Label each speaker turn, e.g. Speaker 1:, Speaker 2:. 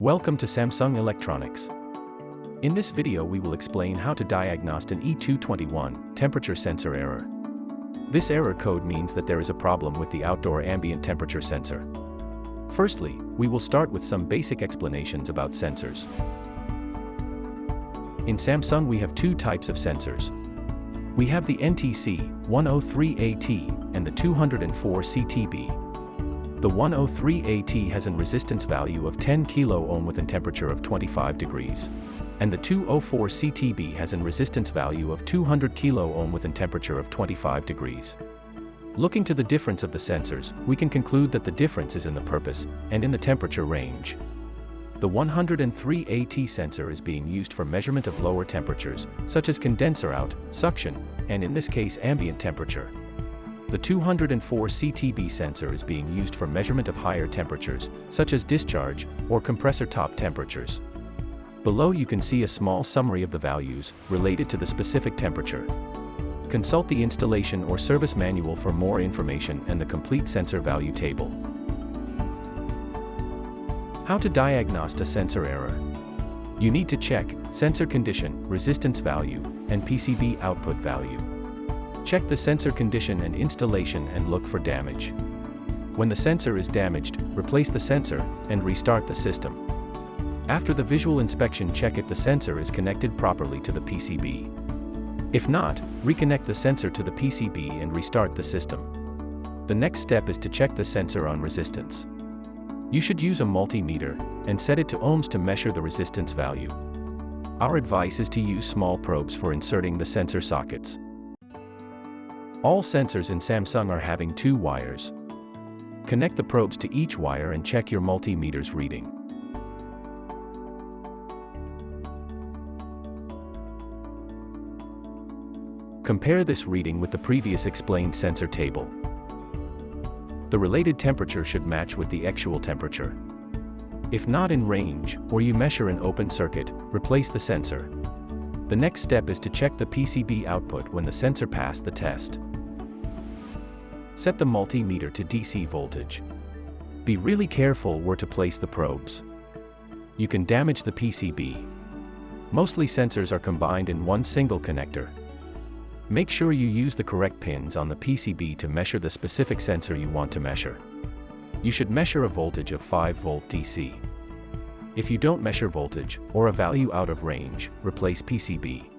Speaker 1: Welcome to Samsung Electronics. In this video we will explain how to diagnose an E221 temperature sensor error. This error code means that there is a problem with the outdoor ambient temperature sensor. Firstly, we will start with some basic explanations about sensors. In Samsung we have two types of sensors. We have the NTC103AT and the 204CTB. The 103AT has a resistance value of 10 kΩ with a temperature of 25 degrees. And the 204CTB has a resistance value of 200 kΩ with a temperature of 25 degrees. Looking to the difference of the sensors, we can conclude that the difference is in the purpose and in the temperature range. The 103AT sensor is being used for measurement of lower temperatures, such as condenser out, suction, and in this case ambient temperature. The 204CTB sensor is being used for measurement of higher temperatures, such as discharge or compressor top temperatures. Below you can see a small summary of the values related to the specific temperature. Consult the installation or service manual for more information and the complete sensor value table. How to diagnose a sensor error. You need to check sensor condition, resistance value, and PCB output value. Check the sensor condition and installation and look for damage. When the sensor is damaged, replace the sensor and restart the system. After the visual inspection, check if the sensor is connected properly to the PCB. If not, reconnect the sensor to the PCB and restart the system. The next step is to check the sensor on resistance. You should use a multimeter and set it to ohms to measure the resistance value. Our advice is to use small probes for inserting the sensor sockets. All sensors in Samsung are having two wires. Connect the probes to each wire and check your multimeter's reading. Compare this reading with the previous explained sensor table. The related temperature should match with the actual temperature. If not in range, or you measure an open circuit, replace the sensor. The next step is to check the PCB output when the sensor passed the test. Set the multimeter to DC voltage. Be really careful where to place the probes. You can damage the PCB. Mostly sensors are combined in one single connector. Make sure you use the correct pins on the PCB to measure the specific sensor you want to measure. You should measure a voltage of 5 volt DC. If you don't measure voltage, or a value out of range, replace PCB.